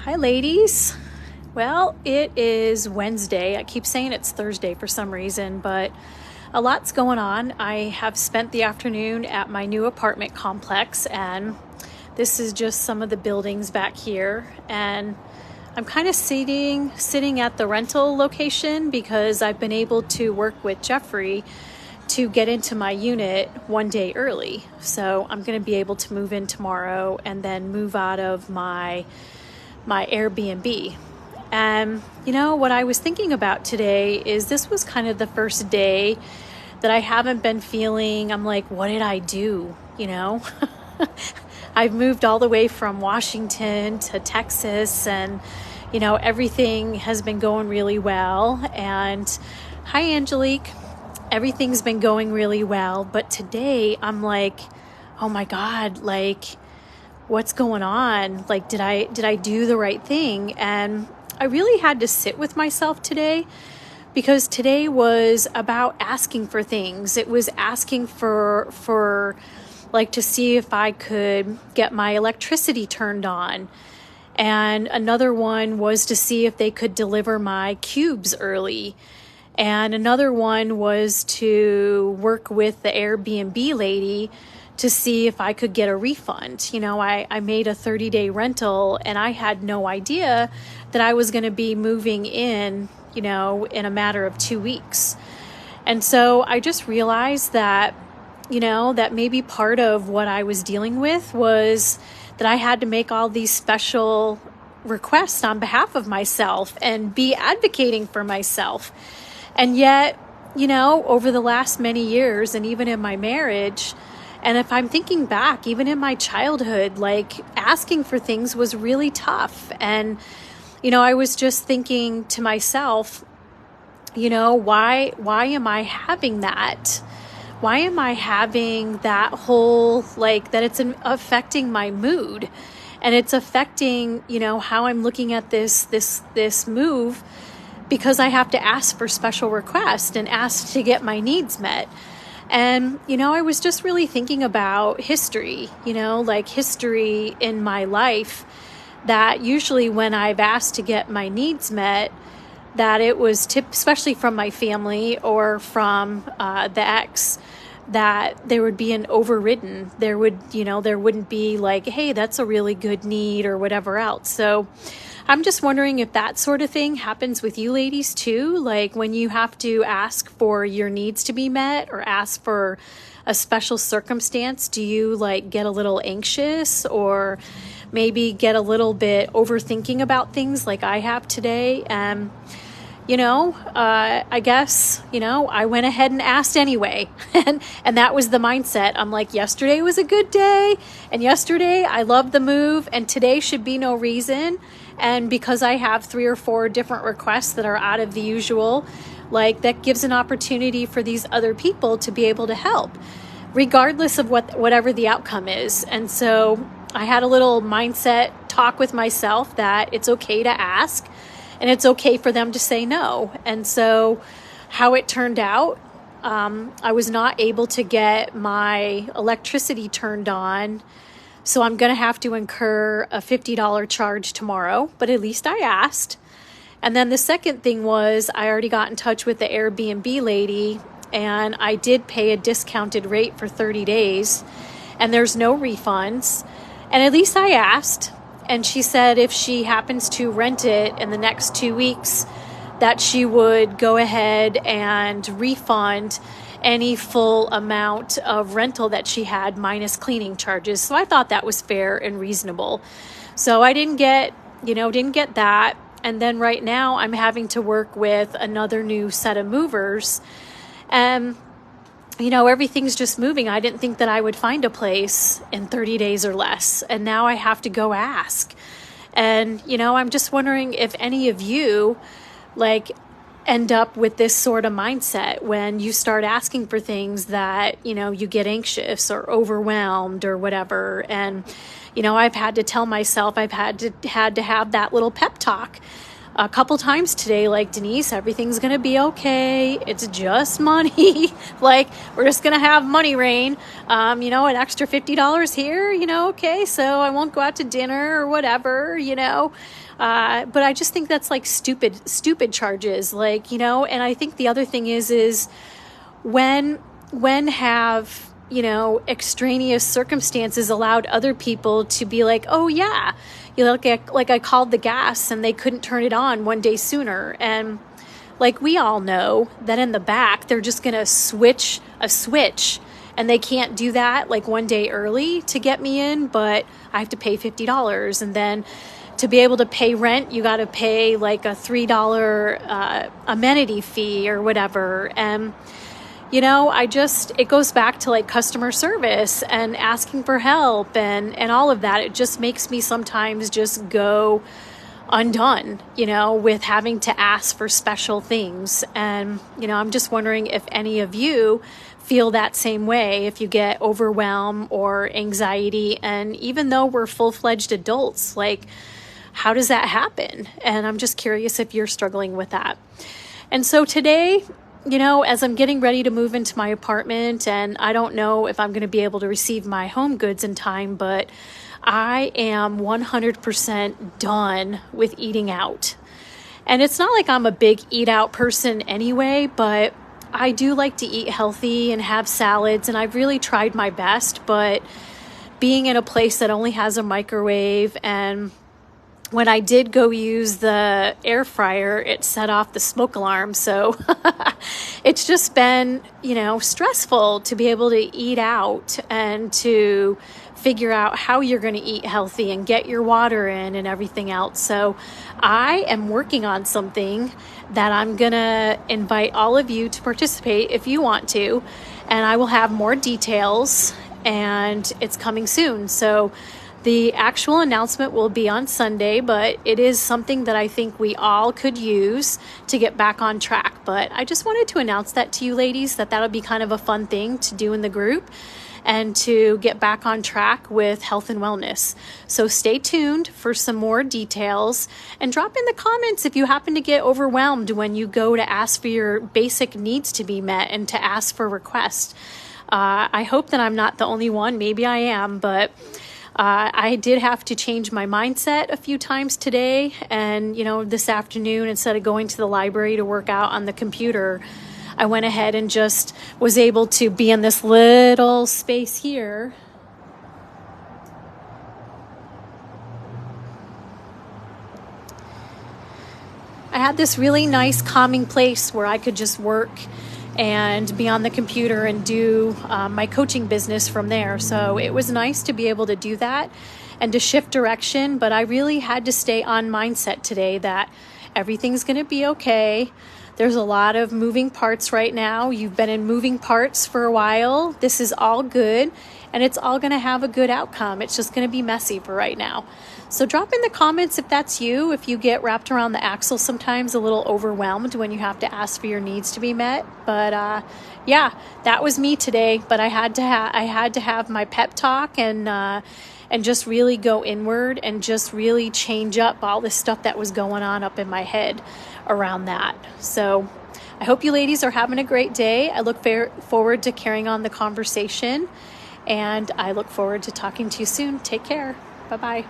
Hi, ladies. Well, it is Wednesday. I keep saying it's Thursday for some reason, but a lot's going on. I have spent the afternoon at my new apartment complex, and this is just some of the buildings back here. And I'm kind of sitting at the rental location because I've been able to work with Jeffrey to get into my unit one day early. So I'm going to be able to move in tomorrow and then move out of my Airbnb. And what I was thinking about today is this was kind of the first day that I haven't been feeling, I'm like, what did I do? I've moved all the way from Washington to Texas, and everything has been going really well. And hi, Angelique. Everything's been going really well, but today I'm like, oh my God, like, what's going on? Like, did I do the right thing? And I really had to sit with myself today, because today was about asking for things. It was asking for like to see if I could get my electricity turned on. And another one was to see if they could deliver my cubes early. And another one was to work with the Airbnb lady to see if I could get a refund. I made a 30-day rental, and I had no idea that I was going to be moving in a matter of 2 weeks. And so I just realized that, that maybe part of what I was dealing with was that I had to make all these special requests on behalf of myself and be advocating for myself. And yet, over the last many years, and even in my marriage, and if I'm thinking back, even in my childhood, like, asking for things was really tough. And, I was just thinking to myself, why am I having that? Why am I having that whole, like, that it's affecting my mood, and it's affecting, how I'm looking at this move, because I have to ask for special requests and ask to get my needs met. And, I was just really thinking about history, like history in my life, that usually when I've asked to get my needs met, that it was especially from my family or from the ex, that there would be an overridden. There wouldn't be like, hey, that's a really good need or whatever else. So I'm just wondering if that sort of thing happens with you ladies too, like when you have to ask for your needs to be met or ask for a special circumstance, do you like get a little anxious or maybe get a little bit overthinking about things like I have today? I guess, I went ahead and asked anyway. and that was the mindset. I'm like, yesterday was a good day, and yesterday I loved the move, and today should be no reason. And because I have 3 or 4 different requests that are out of the usual, like, that gives an opportunity for these other people to be able to help, regardless of whatever the outcome is. And so I had a little mindset talk with myself that it's okay to ask, and it's okay for them to say no. And so how it turned out, I was not able to get my electricity turned on. So I'm going to have to incur a $50 charge tomorrow, but at least I asked. And then the second thing was I already got in touch with the Airbnb lady, and I did pay a discounted rate for 30 days, and there's no refunds. And at least I asked. And she said if she happens to rent it in the next 2 weeks, that she would go ahead and refund any full amount of rental that she had minus cleaning charges. So I thought that was fair and reasonable. So I didn't get that. And then right now I'm having to work with another new set of movers. And everything's just moving. I didn't think that I would find a place in 30 days or less. And now I have to go ask. And, I'm just wondering if any of you like end up with this sort of mindset when you start asking for things that, you get anxious or overwhelmed or whatever. And, I've had to tell myself, I've had to have that little pep talk a couple times today, like, Denise, everything's going to be okay. It's just money. Like, we're just going to have money rain. An extra $50 here, okay, so I won't go out to dinner or whatever, but I just think that's like stupid charges, like, and I think the other thing is when have, extraneous circumstances allowed other people to be like, oh yeah, like I called the gas and they couldn't turn it on one day sooner. And like, we all know that in the back, they're just going to switch a switch and they can't do that like one day early to get me in, but I have to pay $50. And then to be able to pay rent, you got to pay like a $3 amenity fee or whatever. And it goes back to like customer service and asking for help and all of that. It just makes me sometimes just go undone, with having to ask for special things. And, I'm just wondering if any of you feel that same way, if you get overwhelmed or anxiety. And even though we're full-fledged adults, like, how does that happen? And I'm just curious if you're struggling with that. And so today, as I'm getting ready to move into my apartment, and I don't know if I'm going to be able to receive my home goods in time, but I am 100% done with eating out. And it's not like I'm a big eat out person anyway, but I do like to eat healthy and have salads, and I've really tried my best, but being in a place that only has a microwave, and when I did go use the air fryer, it set off the smoke alarm. So it's just been, stressful to be able to eat out and to figure out how you're going to eat healthy and get your water in and everything else. So I am working on something that I'm going to invite all of you to participate if you want to. And I will have more details, and it's coming soon. So the actual announcement will be on Sunday, but it is something that I think we all could use to get back on track. But I just wanted to announce that to you ladies, that'll be kind of a fun thing to do in the group and to get back on track with health and wellness. So stay tuned for some more details, and drop in the comments if you happen to get overwhelmed when you go to ask for your basic needs to be met and to ask for requests. I hope that I'm not the only one. Maybe I am, but I did have to change my mindset a few times today. And, this afternoon, instead of going to the library to work out on the computer, I went ahead and just was able to be in this little space here. I had this really nice calming place where I could just work and be on the computer and do my coaching business from there. So it was nice to be able to do that and to shift direction. But I really had to stay on mindset today that everything's going to be okay. There's a lot of moving parts right now. You've been in moving parts for a while. This is all good, and it's all going to have a good outcome. It's just going to be messy for right now. So drop in the comments if that's you, if you get wrapped around the axle sometimes, a little overwhelmed when you have to ask for your needs to be met. But yeah, that was me today. But I had to have my pep talk and just really go inward and just really change up all the stuff that was going on up in my head around that. So I hope you ladies are having a great day. I look forward to carrying on the conversation, and I look forward to talking to you soon. Take care. Bye-bye.